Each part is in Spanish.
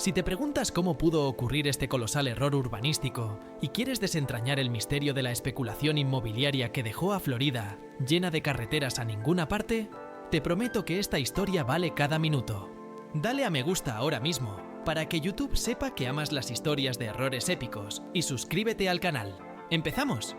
Si te preguntas cómo pudo ocurrir este colosal error urbanístico y quieres desentrañar el misterio de la especulación inmobiliaria que dejó a Florida llena de carreteras a ninguna parte, te prometo que esta historia vale cada minuto. Dale a me gusta ahora mismo para que YouTube sepa que amas las historias de errores épicos y suscríbete al canal. ¡Empezamos!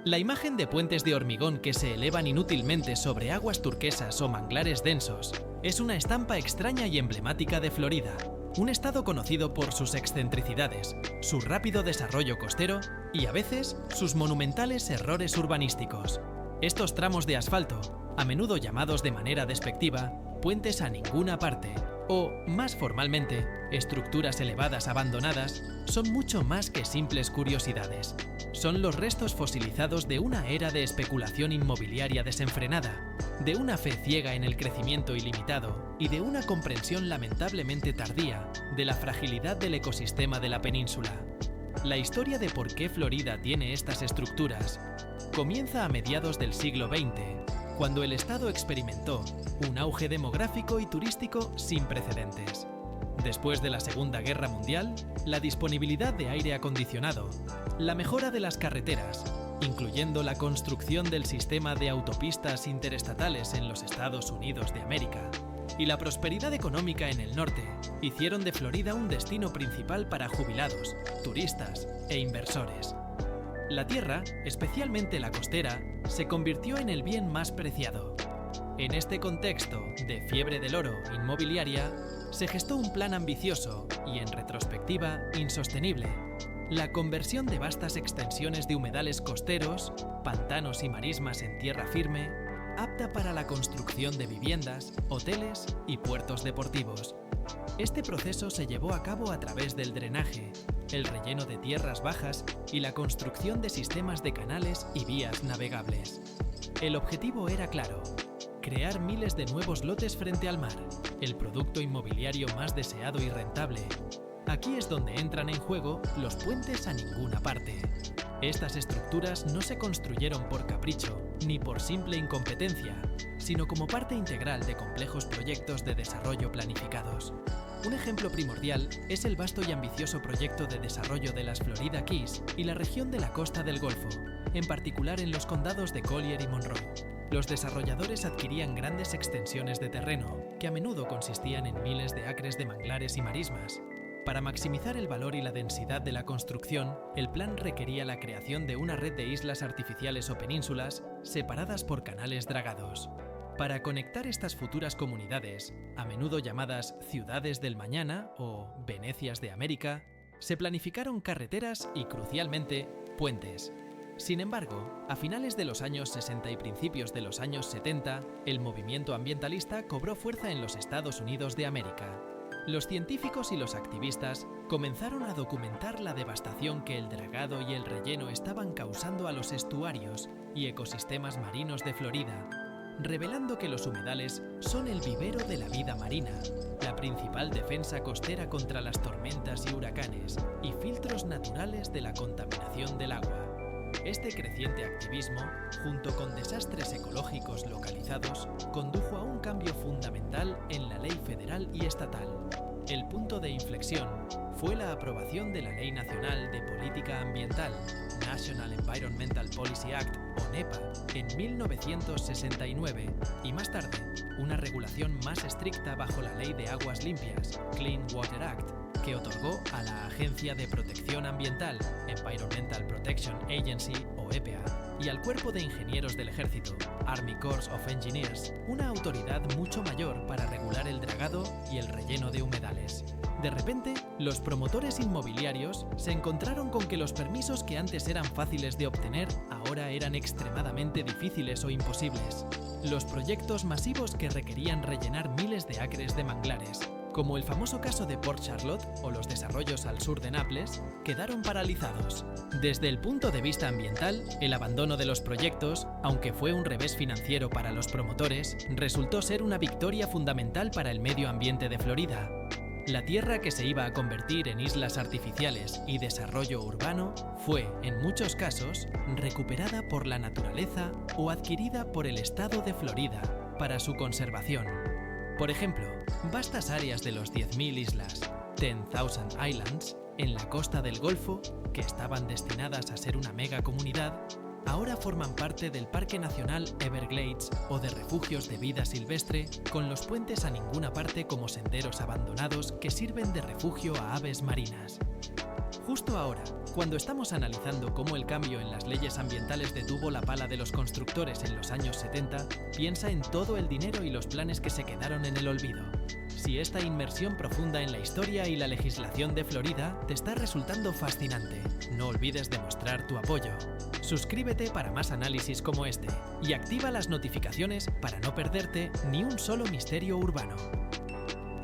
La imagen de puentes de hormigón que se elevan inútilmente sobre aguas turquesas o manglares densos es una estampa extraña y emblemática de Florida, un estado conocido por sus excentricidades, su rápido desarrollo costero y, a veces, sus monumentales errores urbanísticos. Estos tramos de asfalto, a menudo llamados de manera despectiva, puentes a ninguna parte, o, más formalmente, estructuras elevadas abandonadas, son mucho más que simples curiosidades. Son los restos fosilizados de una era de especulación inmobiliaria desenfrenada, de una fe ciega en el crecimiento ilimitado y de una comprensión lamentablemente tardía de la fragilidad del ecosistema de la península. La historia de por qué Florida tiene estas estructuras comienza a mediados del siglo XX, cuando el estado experimentó un auge demográfico y turístico sin precedentes. Después de la Segunda Guerra Mundial, la disponibilidad de aire acondicionado, la mejora de las carreteras, incluyendo la construcción del sistema de autopistas interestatales en los Estados Unidos de América, y la prosperidad económica en el norte, hicieron de Florida un destino principal para jubilados, turistas e inversores. La tierra, especialmente la costera, se convirtió en el bien más preciado. En este contexto de fiebre del oro inmobiliaria, se gestó un plan ambicioso y, en retrospectiva, insostenible: la conversión de vastas extensiones de humedales costeros, pantanos y marismas en tierra firme, apta para la construcción de viviendas, hoteles y puertos deportivos. Este proceso se llevó a cabo a través del drenaje, el relleno de tierras bajas y la construcción de sistemas de canales y vías navegables. El objetivo era claro: crear miles de nuevos lotes frente al mar, el producto inmobiliario más deseado y rentable. Aquí es donde entran en juego los puentes a ninguna parte. Estas estructuras no se construyeron por capricho ni por simple incompetencia, sino como parte integral de complejos proyectos de desarrollo planificados. Un ejemplo primordial es el vasto y ambicioso proyecto de desarrollo de las Florida Keys y la región de la costa del Golfo, en particular en los condados de Collier y Monroe. Los desarrolladores adquirían grandes extensiones de terreno, que a menudo consistían en miles de acres de manglares y marismas. Para maximizar el valor y la densidad de la construcción, el plan requería la creación de una red de islas artificiales o penínsulas separadas por canales dragados. Para conectar estas futuras comunidades, a menudo llamadas ciudades del mañana o Venecias de América, se planificaron carreteras y, crucialmente, puentes. Sin embargo, a finales de los años 60 y principios de los años 70, el movimiento ambientalista cobró fuerza en los Estados Unidos de América. Los científicos y los activistas comenzaron a documentar la devastación que el dragado y el relleno estaban causando a los estuarios y ecosistemas marinos de Florida, revelando que los humedales son el vivero de la vida marina, la principal defensa costera contra las tormentas y huracanes y filtros naturales de la contaminación del agua. Este creciente activismo, junto con desastres ecológicos localizados, condujo a un cambio fundamental en la ley federal y estatal. El punto de inflexión fue la aprobación de la Ley Nacional de Política Ambiental, National Environmental Policy Act, o NEPA, en 1969, y más tarde, una regulación más estricta bajo la Ley de Aguas Limpias, Clean Water Act, que otorgó a la Agencia de Protección Ambiental, Environmental Protection Agency, o EPA, y al Cuerpo de Ingenieros del Ejército, Army Corps of Engineers, una autoridad mucho mayor para regular el dragado y el relleno de humedales. De repente, los promotores inmobiliarios se encontraron con que los permisos que antes eran fáciles de obtener ahora eran extremadamente difíciles o imposibles. Los proyectos masivos que requerían rellenar miles de acres de manglares, como el famoso caso de Port Charlotte o los desarrollos al sur de Naples, quedaron paralizados. Desde el punto de vista ambiental, el abandono de los proyectos, aunque fue un revés financiero para los promotores, resultó ser una victoria fundamental para el medio ambiente de Florida. La tierra que se iba a convertir en islas artificiales y desarrollo urbano fue, en muchos casos, recuperada por la naturaleza o adquirida por el estado de Florida para su conservación. Por ejemplo, vastas áreas de los 10.000 islas, 10,000 Islands, en la costa del Golfo, que estaban destinadas a ser una mega comunidad, ahora forman parte del Parque Nacional Everglades o de refugios de vida silvestre, con los puentes a ninguna parte como senderos abandonados que sirven de refugio a aves marinas. Justo ahora, cuando estamos analizando cómo el cambio en las leyes ambientales detuvo la pala de los constructores en los años 70, piensa en todo el dinero y los planes que se quedaron en el olvido. Si esta inmersión profunda en la historia y la legislación de Florida te está resultando fascinante, no olvides demostrar tu apoyo. Suscríbete para más análisis como este y activa las notificaciones para no perderte ni un solo misterio urbano.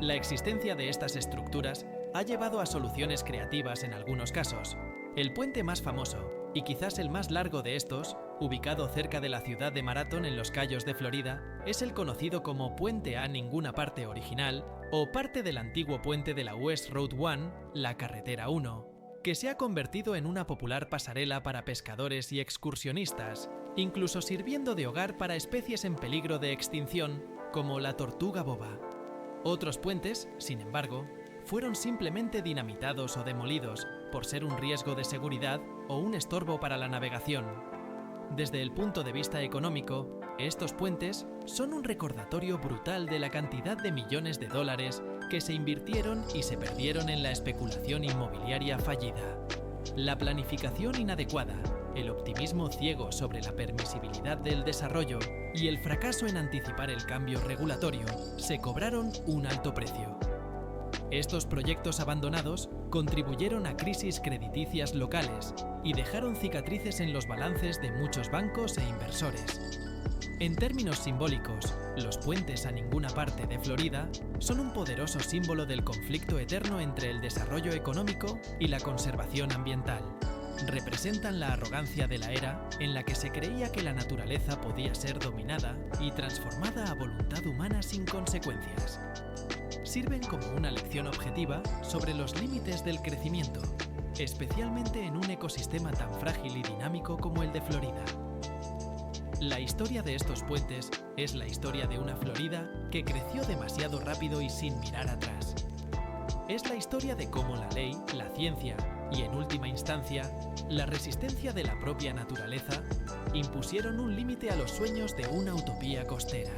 La existencia de estas estructuras ha llevado a soluciones creativas en algunos casos. El puente más famoso, y quizás el más largo de estos, ubicado cerca de la ciudad de Marathon en los Cayos de Florida, es el conocido como Puente a Ninguna Parte original o parte del antiguo puente de la West Road 1, la Carretera 1, que se ha convertido en una popular pasarela para pescadores y excursionistas, incluso sirviendo de hogar para especies en peligro de extinción, como la tortuga boba. Otros puentes, sin embargo, fueron simplemente dinamitados o demolidos por ser un riesgo de seguridad o un estorbo para la navegación. Desde el punto de vista económico, estos puentes son un recordatorio brutal de la cantidad de millones de dólares que se invirtieron y se perdieron en la especulación inmobiliaria fallida. La planificación inadecuada, el optimismo ciego sobre la permisibilidad del desarrollo y el fracaso en anticipar el cambio regulatorio se cobraron un alto precio. Estos proyectos abandonados contribuyeron a crisis crediticias locales y dejaron cicatrices en los balances de muchos bancos e inversores. En términos simbólicos, los puentes a ninguna parte de Florida son un poderoso símbolo del conflicto eterno entre el desarrollo económico y la conservación ambiental. Representan la arrogancia de la era en la que se creía que la naturaleza podía ser dominada y transformada a voluntad humana sin consecuencias. Sirven como una lección objetiva sobre los límites del crecimiento, especialmente en un ecosistema tan frágil y dinámico como el de Florida. La historia de estos puentes es la historia de una Florida que creció demasiado rápido y sin mirar atrás. Es la historia de cómo la ley, la ciencia y, en última instancia, la resistencia de la propia naturaleza impusieron un límite a los sueños de una utopía costera.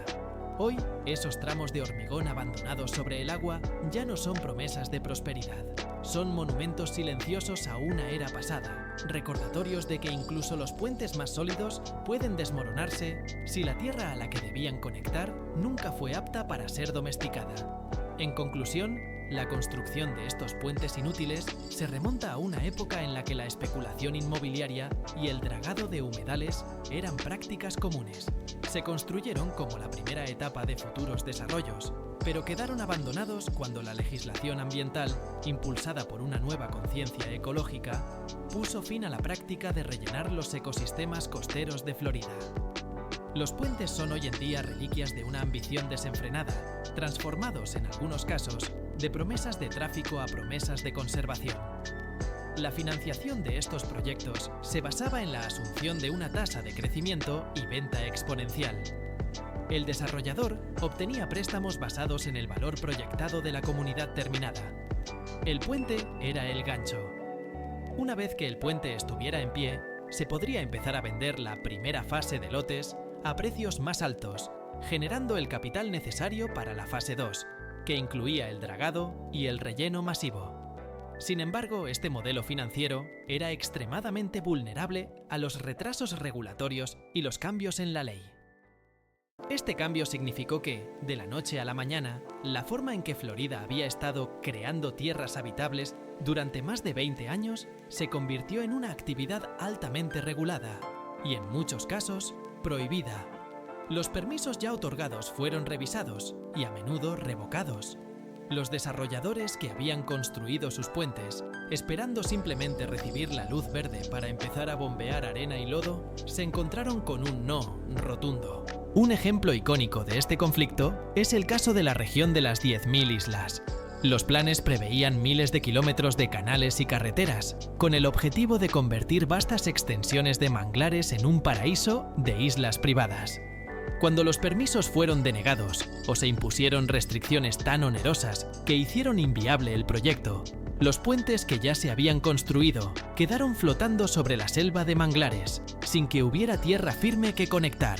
Hoy, esos tramos de hormigón abandonados sobre el agua ya no son promesas de prosperidad. Son monumentos silenciosos a una era pasada, recordatorios de que incluso los puentes más sólidos pueden desmoronarse si la tierra a la que debían conectar nunca fue apta para ser domesticada. En conclusión, la construcción de estos puentes inútiles se remonta a una época en la que la especulación inmobiliaria y el dragado de humedales eran prácticas comunes. Se construyeron como la primera etapa de futuros desarrollos, pero quedaron abandonados cuando la legislación ambiental, impulsada por una nueva conciencia ecológica, puso fin a la práctica de rellenar los ecosistemas costeros de Florida. Los puentes son hoy en día reliquias de una ambición desenfrenada, transformados en algunos casos de promesas de tráfico a promesas de conservación. La financiación de estos proyectos se basaba en la asunción de una tasa de crecimiento y venta exponencial. El desarrollador obtenía préstamos basados en el valor proyectado de la comunidad terminada. El puente era el gancho. Una vez que el puente estuviera en pie, se podría empezar a vender la primera fase de lotes a precios más altos, generando el capital necesario para la fase 2, que incluía el dragado y el relleno masivo. Sin embargo, este modelo financiero era extremadamente vulnerable a los retrasos regulatorios y los cambios en la ley. Este cambio significó que, de la noche a la mañana, la forma en que Florida había estado creando tierras habitables durante más de 20 años se convirtió en una actividad altamente regulada y, en muchos casos, prohibida. Los permisos ya otorgados fueron revisados y a menudo revocados. Los desarrolladores que habían construido sus puentes, esperando simplemente recibir la luz verde para empezar a bombear arena y lodo, se encontraron con un no rotundo. Un ejemplo icónico de este conflicto es el caso de la región de las 10.000 islas. Los planes preveían miles de kilómetros de canales y carreteras, con el objetivo de convertir vastas extensiones de manglares en un paraíso de islas privadas. Cuando los permisos fueron denegados o se impusieron restricciones tan onerosas que hicieron inviable el proyecto, los puentes que ya se habían construido quedaron flotando sobre la selva de manglares, sin que hubiera tierra firme que conectar.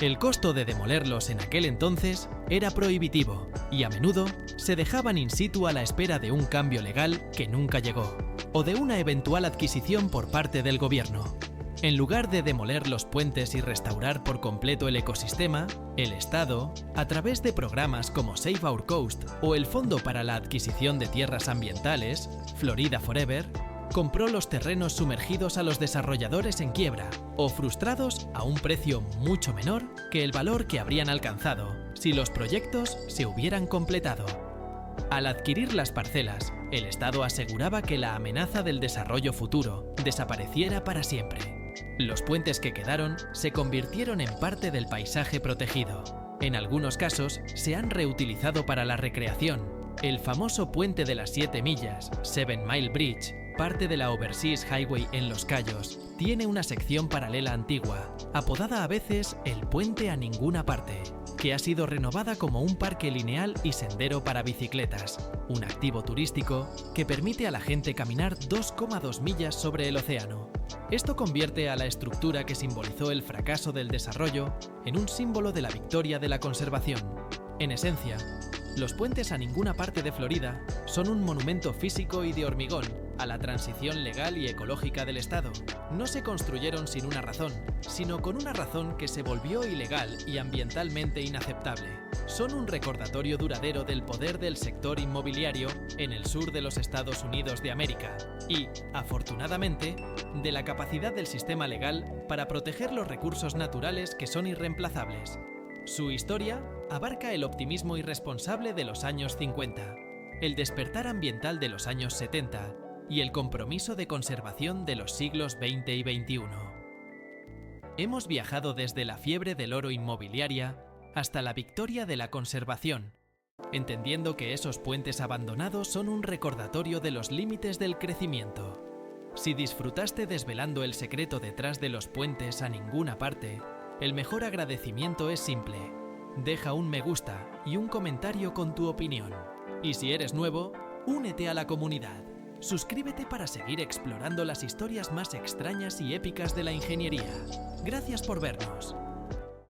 El costo de demolerlos en aquel entonces era prohibitivo y a menudo se dejaban in situ a la espera de un cambio legal que nunca llegó, o de una eventual adquisición por parte del gobierno. En lugar de demoler los puentes y restaurar por completo el ecosistema, el Estado, a través de programas como Save Our Coast o el Fondo para la Adquisición de Tierras Ambientales, Florida Forever, compró los terrenos sumergidos a los desarrolladores en quiebra o frustrados a un precio mucho menor que el valor que habrían alcanzado si los proyectos se hubieran completado. Al adquirir las parcelas, el Estado aseguraba que la amenaza del desarrollo futuro desapareciera para siempre. Los puentes que quedaron se convirtieron en parte del paisaje protegido. En algunos casos, se han reutilizado para la recreación. El famoso puente de las 7 millas, 7 Mile Bridge, parte de la Overseas Highway en Los Cayos, tiene una sección paralela antigua, apodada a veces el Puente a Ninguna Parte, que ha sido renovada como un parque lineal y sendero para bicicletas, un activo turístico que permite a la gente caminar 2,2 millas sobre el océano. Esto convierte a la estructura que simbolizó el fracaso del desarrollo en un símbolo de la victoria de la conservación. En esencia, los puentes a ninguna parte de Florida son un monumento físico y de hormigón a la transición legal y ecológica del Estado. No se construyeron sin una razón, sino con una razón que se volvió ilegal y ambientalmente inaceptable. Son un recordatorio duradero del poder del sector inmobiliario en el sur de los Estados Unidos de América y, afortunadamente, de la capacidad del sistema legal para proteger los recursos naturales que son irreemplazables. Su historia abarca el optimismo irresponsable de los años 50, el despertar ambiental de los años 70 y el compromiso de conservación de los siglos XX y XXI. Hemos viajado desde la fiebre del oro inmobiliaria hasta la victoria de la conservación, entendiendo que esos puentes abandonados son un recordatorio de los límites del crecimiento. Si disfrutaste desvelando el secreto detrás de los puentes a ninguna parte, el mejor agradecimiento es simple. Deja un me gusta y un comentario con tu opinión. Y si eres nuevo, únete a la comunidad. Suscríbete para seguir explorando las historias más extrañas y épicas de la ingeniería. Gracias por vernos.